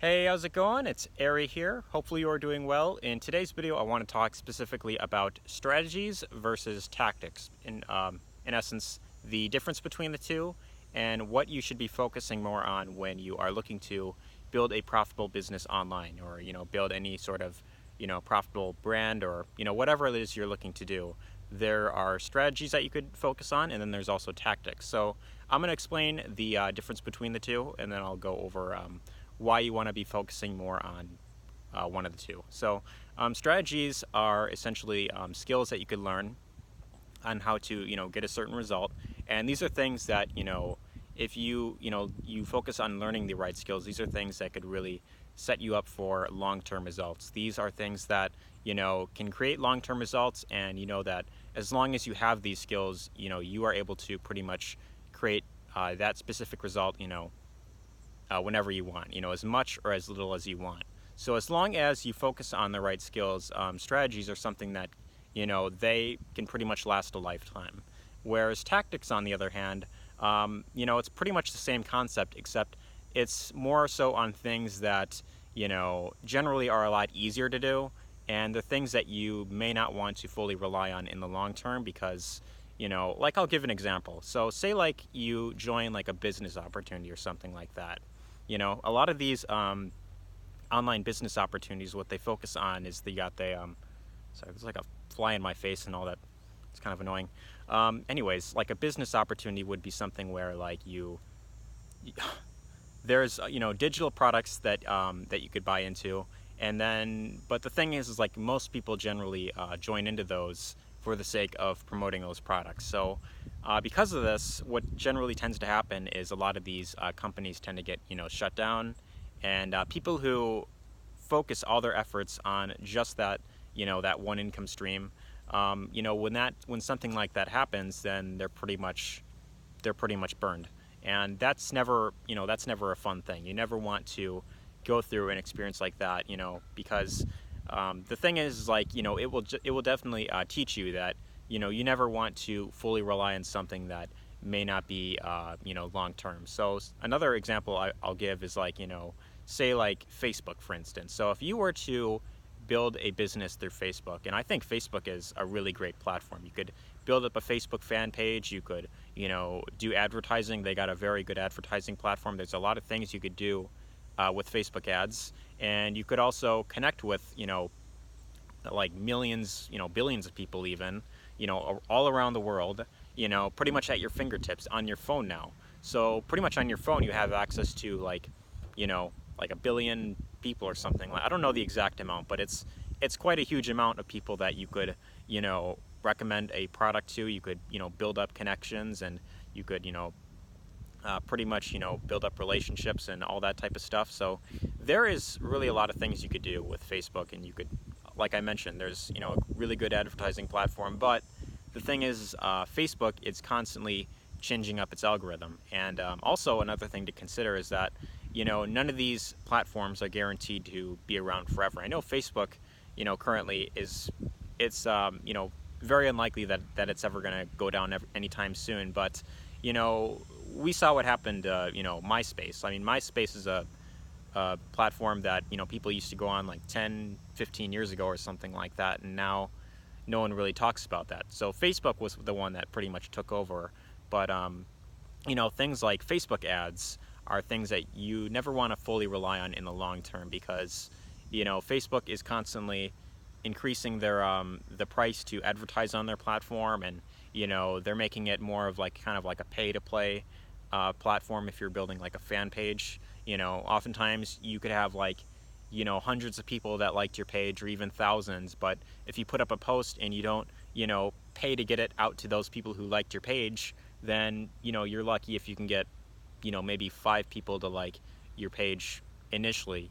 Hey, how's it going? It's Ari here. Hopefully you are doing well. In today's video, I want to talk specifically about strategies versus tactics. In essence, the difference between the two and what you should be focusing more on when you are looking to build a profitable business online or, build any sort of, profitable brand or, whatever it is you're looking to do. There are strategies that you could focus on, and then there's also tactics. So I'm going to explain the difference between the two, and then I'll go over why you want to be focusing more on one of the two. So strategies are essentially skills that you could learn on how to get a certain result, and these are things that if you focus on learning the right skills, these are things that could really set you up for long-term results. These are things that can create long-term results, and that as long as you have these skills, you are able to pretty much create that specific result whenever you want, as much or as little as you want. So as long as you focus on the right skills, strategies are something that, they can pretty much last a lifetime. Whereas tactics, on the other hand, it's pretty much the same concept, except it's more so on things that, generally are a lot easier to do, and the things that you may not want to fully rely on in the long term because, like I'll give an example. So say like you join like a business opportunity or something like that. A lot of these online business opportunities, what they focus on is sorry, there's like a fly in my face and all that. It's kind of annoying. Anyways, like a business opportunity would be something where like there's digital products that you could buy into, and then but the thing is like most people generally join into those for the sake of promoting those products. So because of this, what generally tends to happen is a lot of these companies tend to get shut down, and people who focus all their efforts on just that that one income stream, when something like that happens, then they're pretty much burned, and that's never a fun thing. You never want to go through an experience like that, because the thing is like it will definitely teach you that you never want to fully rely on something that may not be long term. So another example I'll give is like say like Facebook, for instance. So if you were to build a business through Facebook, and I think Facebook is a really great platform. You could build up a Facebook fan page. You could do advertising. They got a very good advertising platform. There's a lot of things you could do with Facebook ads, and you could also connect with like millions, billions of people even, all around the world, pretty much at your fingertips on your phone now. So pretty much on your phone you have access to like a billion people or something. I don't know the exact amount, but it's quite a huge amount of people that you could recommend a product to. You could build up connections, and you could pretty much build up relationships and all that type of stuff. So there is really a lot of things you could do with Facebook, and you could, like I mentioned, there's a really good advertising platform. But the thing is, Facebook is constantly changing up its algorithm, and also another thing to consider is that none of these platforms are guaranteed to be around forever. I know Facebook currently it's very unlikely that it's ever going to go down anytime soon, but we saw what happened MySpace. I mean, MySpace is a platform that people used to go on like 10-15 years ago or something like that, and now no one really talks about that. So Facebook was the one that pretty much took over. But things like Facebook ads are things that you never want to fully rely on in the long term, because Facebook is constantly increasing their the price to advertise on their platform, and they're making it more of like kind of like a pay to play platform. If you're building like a fan page, oftentimes you could have like hundreds of people that liked your page, or even thousands, but if you put up a post and you don't pay to get it out to those people who liked your page, then you're lucky if you can get maybe 5 people to like your page initially,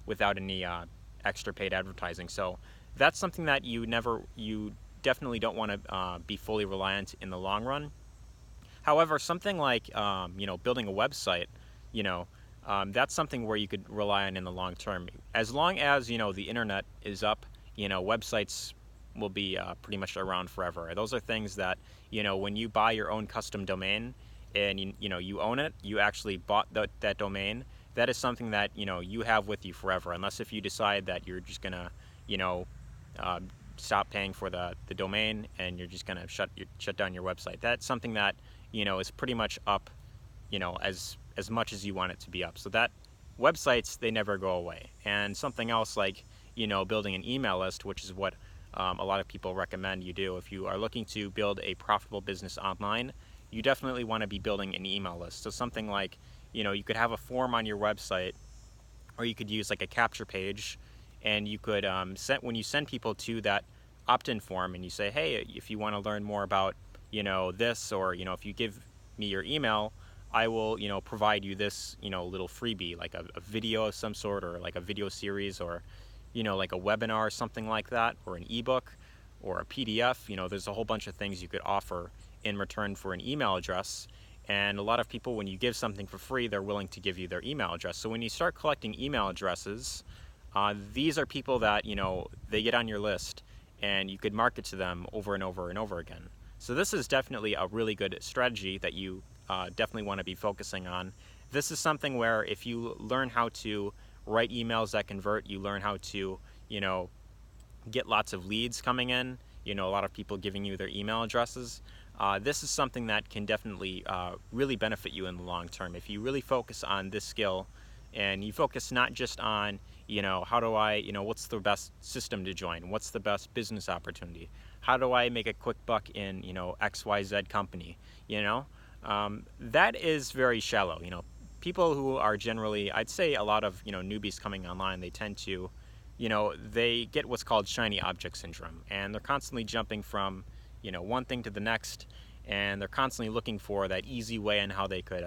without any extra paid advertising. So that's something that you definitely don't want to be fully reliant in the long run. However, something like building a website, that's something where you could rely on in the long term. As long as the internet is up, websites will be pretty much around forever. Those are things that when you buy your own custom domain and you own it, you actually bought that domain, that is something that, you have with you forever, unless if you decide that you're just gonna, you know, uh, stop paying for the domain and you're just gonna shut down your website. That's something that, is pretty much up, as much as you want it to be up. So that websites, they never go away. And something else like, building an email list, which is what a lot of people recommend you do. If you are looking to build a profitable business online, you definitely want to be building an email list. So something like, you could have a form on your website, or you could use like a capture page, and you could when you send people to that opt-in form and you say, hey, if you want to learn more about, this, or, if you give me your email, I will, provide you this, little freebie, like a video of some sort, or like a video series, or, like a webinar or something like that, or an ebook or a PDF. There's a whole bunch of things you could offer in return for an email address. And a lot of people, when you give something for free, they're willing to give you their email address. So when you start collecting email addresses, these are people that, they get on your list, and you could market to them over and over and over again. So this is definitely a really good strategy that you definitely want to be focusing on. This is something where if you learn how to write emails that convert, you learn how to, get lots of leads coming in, a lot of people giving you their email addresses. This is something that can definitely really benefit you in the long term. If you really focus on this skill, and you focus not just on, how do I, what's the best system to join? What's the best business opportunity? How do I make a quick buck in, XYZ company? That is very shallow. People who are generally, I'd say a lot of, newbies coming online, they tend to, they get what's called shiny object syndrome, and they're constantly jumping from, one thing to the next, and they're constantly looking for that easy way and how they could,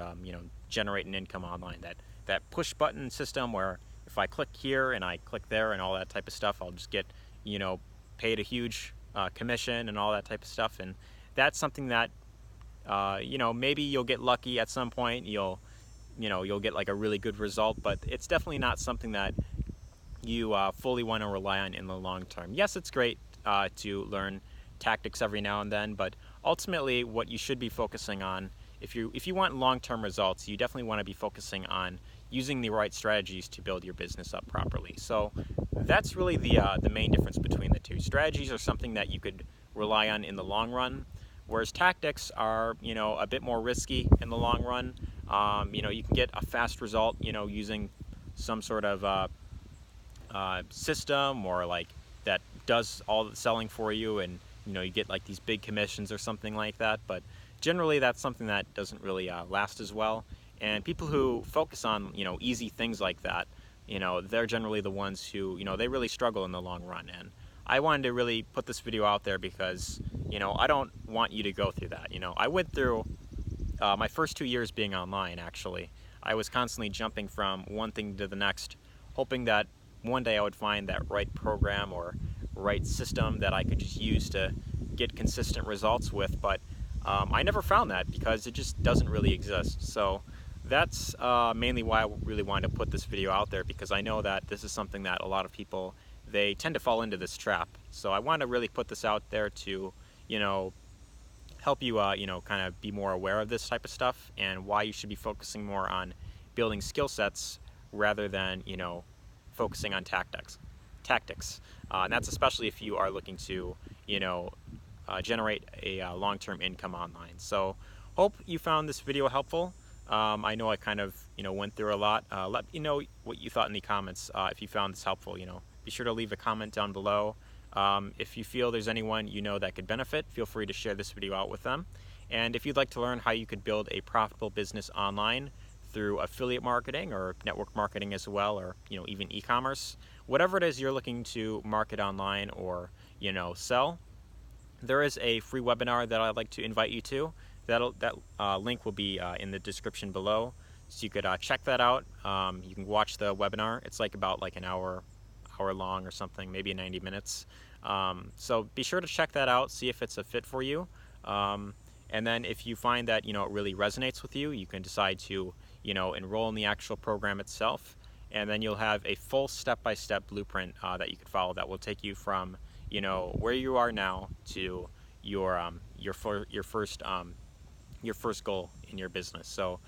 generate an income online. That push button system where if I click here and I click there and all that type of stuff, I'll just get, paid a huge commission and all that type of stuff. And that's something that, maybe you'll get lucky at some point. You'll get like a really good result, but it's definitely not something that you fully want to rely on in the long term. Yes, it's great to learn tactics every now and then, but ultimately what you should be focusing on, if you want long-term results, you definitely want to be focusing on using the right strategies to build your business up properly. So that's really the main difference between the two. Strategies are something that you could rely on in the long run, whereas tactics are, a bit more risky in the long run. You can get a fast result, using some sort of system, or like that does all the selling for you, and you get like these big commissions or something like that. But generally, that's something that doesn't really last as well. And people who focus on easy things like that, they're generally the ones who they really struggle in the long run. And I wanted to really put this video out there because I don't want you to go through that. I went through my first 2 years being online. Actually, I was constantly jumping from one thing to the next, hoping that one day I would find that right program or right system that I could just use to get consistent results with. But I never found that because it just doesn't really exist. So that's mainly why I really wanted to put this video out there, because I know that this is something that a lot of people, they tend to fall into this trap. So I want to really put this out there to, help you, kind of be more aware of this type of stuff, and why you should be focusing more on building skill sets rather than, focusing on tactics. And that's especially if you are looking to, generate a long-term income online. So hope you found this video helpful. I know I kind of, went through a lot. Let me know what you thought in the comments if you found this helpful. Be sure to leave a comment down below. If you feel there's anyone that could benefit, feel free to share this video out with them. And if you'd like to learn how you could build a profitable business online through affiliate marketing or network marketing as well, or even e-commerce, whatever it is you're looking to market online or sell, there is a free webinar that I'd like to invite you to. That link will be in the description below, so you could check that out. You can watch the webinar. It's like about like an hour long or something, maybe 90 minutes. So be sure to check that out, see if it's a fit for you. And then if you find that it really resonates with you, you can decide to enroll in the actual program itself, and then you'll have a full step-by-step blueprint that you can follow that will take you from where you are now to your first goal in your business. So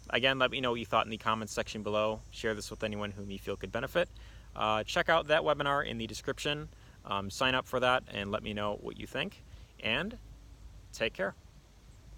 Again, let me know what you thought in the comments section below. Share this with anyone whom you feel could benefit. Check out that webinar in the description. Sign up for that and let me know what you think. And take care.